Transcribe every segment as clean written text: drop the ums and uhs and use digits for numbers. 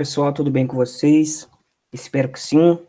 Pessoal, tudo bem com vocês? Espero que sim.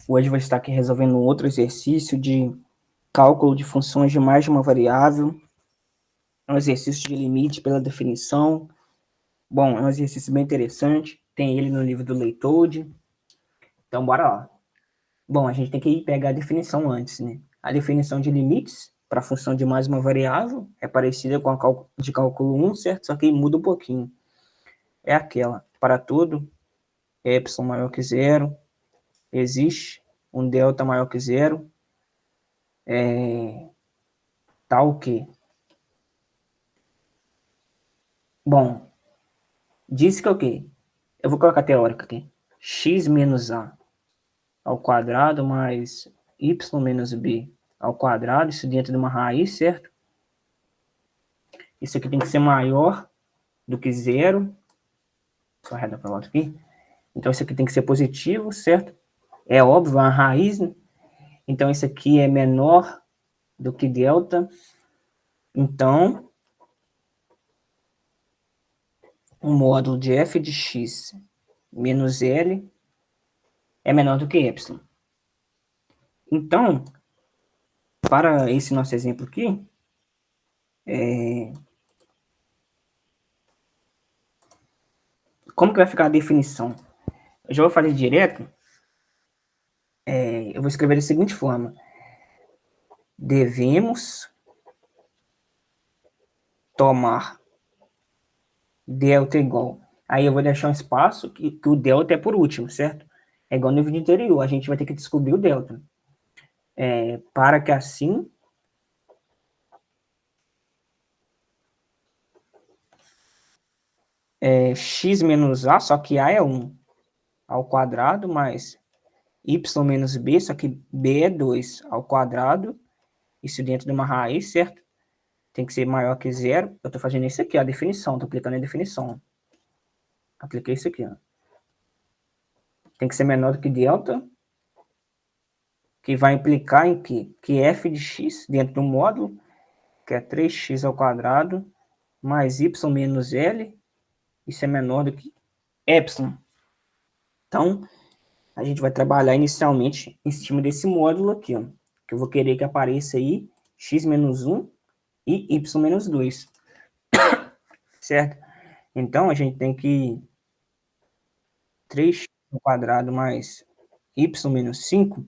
Hoje vou estar aqui resolvendo outro exercício de cálculo de funções de mais de uma variável. É um exercício de limite pela definição. Bom, é um exercício bem interessante. Tem ele no livro do Leitode. Então, bora lá. Bom, a gente tem que pegar a definição antes, né? A definição de limites para a função de mais uma variável é parecida com a de cálculo 1, certo? Só que muda um pouquinho. É aquela, para tudo, y maior que zero, existe um delta maior que zero, tal que. Bom, diz que é o quê? Eu vou colocar a teórica aqui. X menos A ao quadrado mais y menos B ao quadrado, isso dentro de uma raiz, certo? Isso aqui tem que ser maior do que zero. Só arredar para o lado aqui. Então, isso aqui tem que ser positivo, certo? É óbvio, a raiz, né? Então, isso aqui é menor do que delta. Então, o módulo de f de x menos L é menor do que y. Então, para esse nosso exemplo aqui, como que vai ficar a definição? Eu já vou fazer direto. Eu vou escrever da seguinte forma. Devemos tomar delta igual. Aí eu vou deixar um espaço que o delta é por último, certo? É igual no vídeo anterior. A gente vai ter que descobrir o delta. Para que assim x menos a, só que a é 1, ao quadrado, mais y menos b, só que b é 2, ao quadrado, isso dentro de uma raiz, certo? Tem que ser maior que zero. Eu estou fazendo isso aqui, a definição, estou aplicando a definição. Apliquei isso aqui, ó. Tem que ser menor do que delta, que vai implicar em que f de x dentro do módulo, que é 3x ao quadrado, mais y menos l, isso é menor do que epsilon. Então, a gente vai trabalhar inicialmente em cima desse módulo aqui, ó, que eu vou querer que apareça aí x menos 1 e y menos 2, certo? Então, a gente tem que 3x ao quadrado mais y menos 5,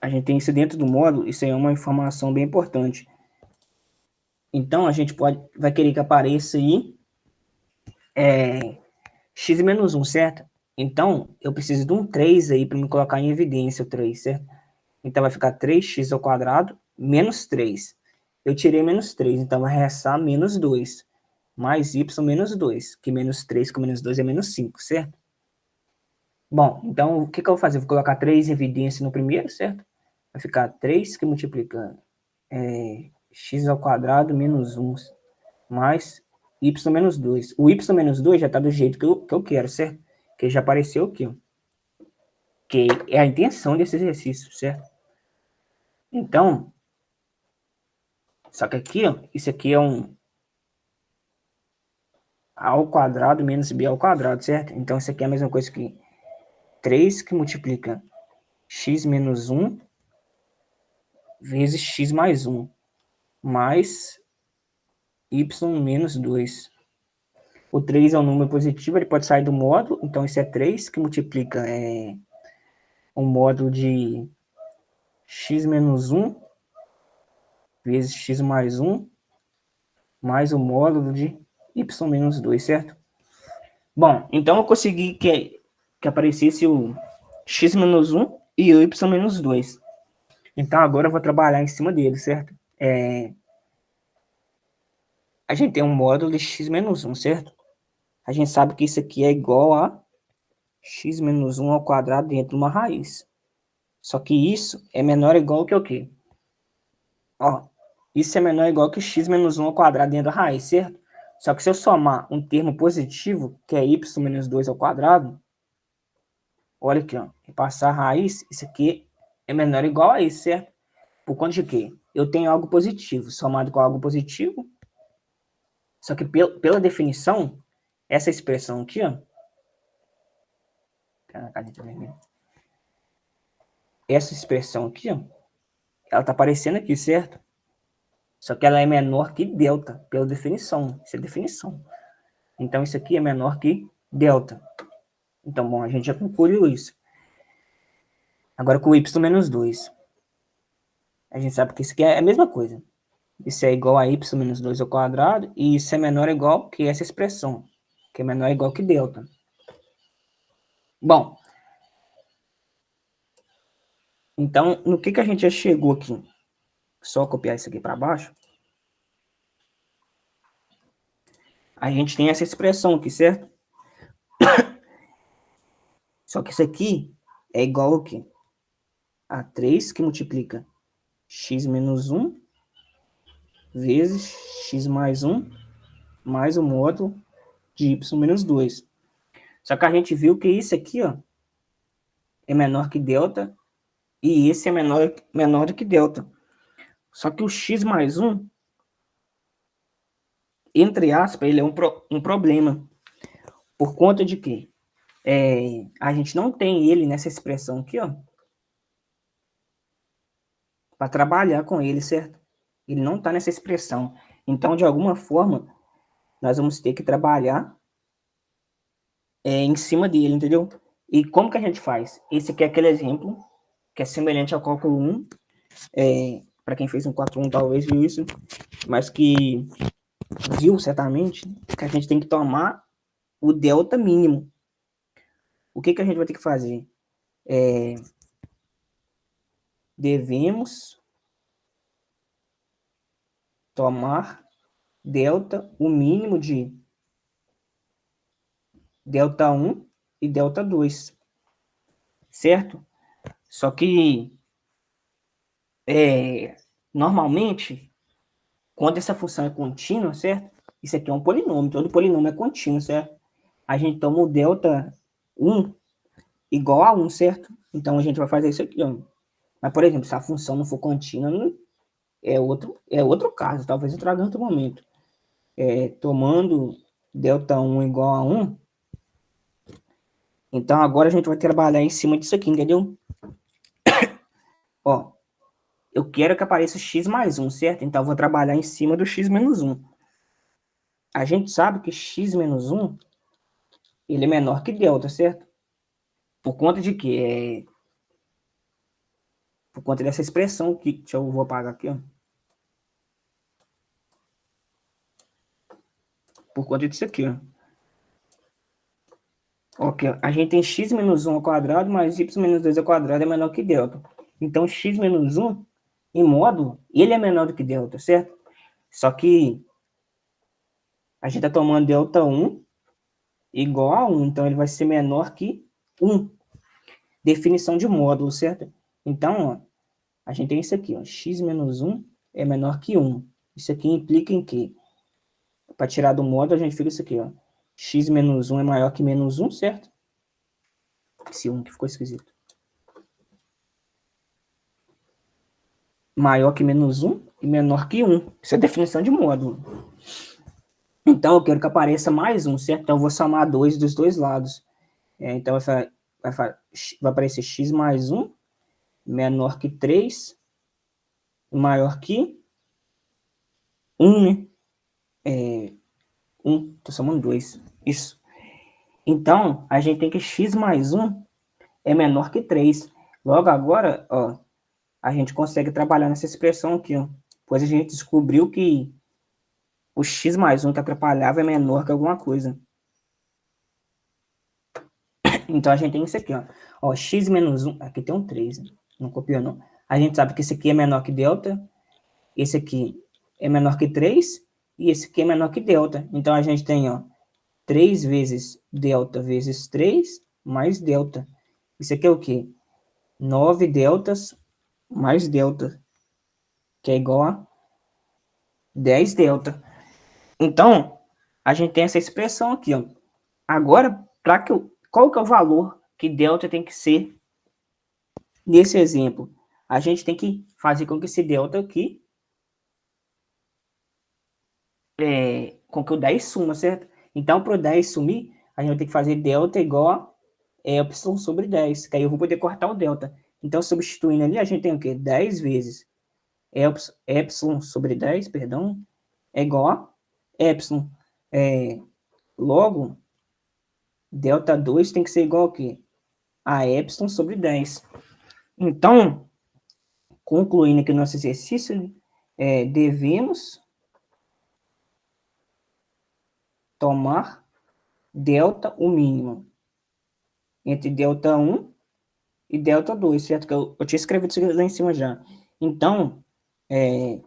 a gente tem isso dentro do módulo, isso aí é uma informação bem importante. Então, a gente vai querer que apareça aí x menos 1, certo? Então, eu preciso de um 3 aí para me colocar em evidência o 3, certo? Então, vai ficar 3x ao quadrado menos 3. Eu tirei menos 3, então vai restar menos 2. Mais y menos 2, que menos 3 com menos 2 é menos 5, certo? Bom, então o que eu vou fazer? Eu vou colocar 3 em evidência no primeiro, certo? Vai ficar 3 que multiplica x ao quadrado menos 1 mais y menos 2. O y menos 2 já está do jeito que eu quero, certo? Que já apareceu aqui, ó. Que é a intenção desse exercício, certo? Então, só que aqui, ó, isso aqui é um a ao quadrado menos b ao quadrado, certo? Então, isso aqui é a mesma coisa que 3 que multiplica x menos 1 vezes x mais 1, mais y menos 2. O 3 é um número positivo, ele pode sair do módulo, então isso é 3 que multiplica um módulo de x menos 1 vezes x mais 1, mais o módulo de y menos 2, certo? Bom, então eu consegui que aparecesse o x menos 1 e o y menos 2. Então agora eu vou trabalhar em cima dele, certo? A gente tem um módulo de x menos 1, certo? A gente sabe que isso aqui é igual a x menos 1 ao quadrado dentro de uma raiz. Só que isso é menor ou igual que o quê? Ó, isso é menor ou igual que x menos 1 ao quadrado dentro da raiz, certo? Só que se eu somar um termo positivo, que é y menos 2 ao quadrado, olha aqui, ó, e passar a raiz, isso aqui é menor ou igual a isso, certo? Por conta de quê? Eu tenho algo positivo somado com algo positivo, só que pela definição, Essa expressão aqui, ó. Caneta vermelha. Essa expressão aqui, ó, ela tá aparecendo aqui, certo? Só que ela é menor que delta, pela definição. Isso é definição. Então, isso aqui é menor que delta. Então, bom, a gente já concluiu isso. Agora, com y menos 2. A gente sabe que isso aqui é a mesma coisa. Isso é igual a y menos 2 ao quadrado, e isso é menor ou igual que essa expressão, que é menor ou igual que delta. Bom, então, no que a gente já chegou aqui? Só copiar isso aqui para baixo. A gente tem essa expressão aqui, certo? Só que isso aqui é igual ao quê? A 3 que multiplica x menos 1 vezes x mais 1 mais o módulo de y menos 2. Só que a gente viu que isso aqui, ó, é menor que delta, e esse é menor do que delta. Só que o x mais 1, entre aspas, ele é um problema. Por conta de que a gente não tem ele nessa expressão aqui, ó, para trabalhar com ele, certo? Ele não está nessa expressão. Então, de alguma forma, nós vamos ter que trabalhar em cima dele, entendeu? E como que a gente faz? Esse aqui é aquele exemplo que é semelhante ao cálculo 1. Para quem fez um 4.1 talvez viu isso, mas que viu certamente que a gente tem que tomar o delta mínimo. O que a gente vai ter que fazer? Devemos tomar delta, o mínimo de delta 1 e delta 2, certo? Só que, normalmente, quando essa função é contínua, certo? Isso aqui é um polinômio, todo polinômio é contínuo, certo? A gente toma o delta 1 igual a 1, certo? Então, a gente vai fazer isso aqui, ó. Mas, por exemplo, se a função não for contínua, é outro caso, talvez eu traga em outro momento. Tomando delta 1 igual a 1, então agora a gente vai trabalhar em cima disso aqui, entendeu? Ó, eu quero que apareça x mais 1, certo? Então eu vou trabalhar em cima do x menos 1. A gente sabe que x menos 1, ele é menor que delta, certo? Por conta de quê? Por conta dessa expressão que eu vou apagar aqui, ó. Por conta disso aqui, ó. Ok, a gente tem x menos 1 ao quadrado mais y menos 2 ao quadrado é menor que delta. Então, x menos 1, em módulo, ele é menor do que delta, certo? Só que a gente está tomando delta 1 igual a 1, então ele vai ser menor que 1. Definição de módulo, certo? Então, ó, a gente tem isso aqui, ó, x menos 1 é menor que 1. Isso aqui implica em quê? Para tirar do módulo, a gente fica isso aqui, ó. X menos 1 é maior que menos 1, certo? Esse 1 que ficou esquisito. Maior que menos 1 e menor que 1. Isso é definição de módulo. Então, eu quero que apareça mais 1, certo? Então, eu vou somar 2 dos dois lados. Então, vai aparecer x mais 1 menor que 3, maior que 1, né? 1, tô somando 2. Isso. Então, a gente tem que x mais 1 é menor que 3. Logo agora, ó, a gente consegue trabalhar nessa expressão aqui, ó. Pois a gente descobriu que o x mais 1 que atrapalhava é menor que alguma coisa. Então, a gente tem isso aqui, ó. Ó, x menos 1, aqui tem um 3, né? Não copiou, não. A gente sabe que esse aqui é menor que delta, esse aqui é menor que 3, e esse aqui é menor que delta. Então, a gente tem, ó, 3 vezes delta vezes 3 mais delta. Isso aqui é o quê? 9 deltas mais delta, que é igual a 10 delta. Então, a gente tem essa expressão aqui, ó. Agora, qual que é o valor que delta tem que ser nesse exemplo? A gente tem que fazer com que esse delta aqui, com que o 10 suma, certo? Então, para o 10 sumir, a gente vai ter que fazer delta igual a epsilon sobre 10, que aí eu vou poder cortar o delta. Então, substituindo ali, a gente tem o quê? 10 vezes epsilon sobre 10, perdão, é igual a epsilon. Logo, delta 2 tem que ser igual a quê? A epsilon sobre 10. Então, concluindo aqui o nosso exercício, devemos tomar delta o mínimo entre delta 1 e delta 2, certo? Que eu tinha escrevido isso lá em cima já. Então,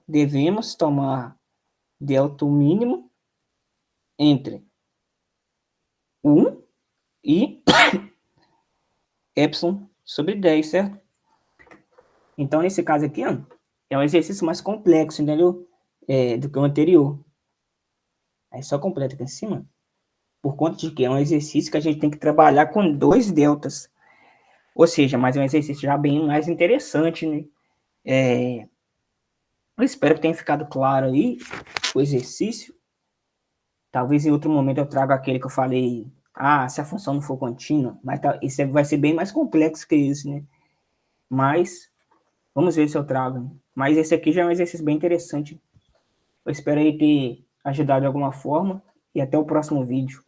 devemos tomar delta o mínimo entre 1 e epsilon sobre 10, certo? Então, nesse caso aqui, ó, é um exercício mais complexo, entendeu? Do que o anterior. Aí só completa aqui em cima. Por conta de que é um exercício que a gente tem que trabalhar com 2 deltas. Ou seja, mas é um exercício já bem mais interessante, né? Eu espero que tenha ficado claro aí o exercício. Talvez em outro momento eu traga aquele que eu falei, se a função não for contínua, mas isso vai ser bem mais complexo que isso, né? Mas vamos ver se eu trago. Mas esse aqui já é um exercício bem interessante. Eu espero aí ter ajudado de alguma forma e até o próximo vídeo.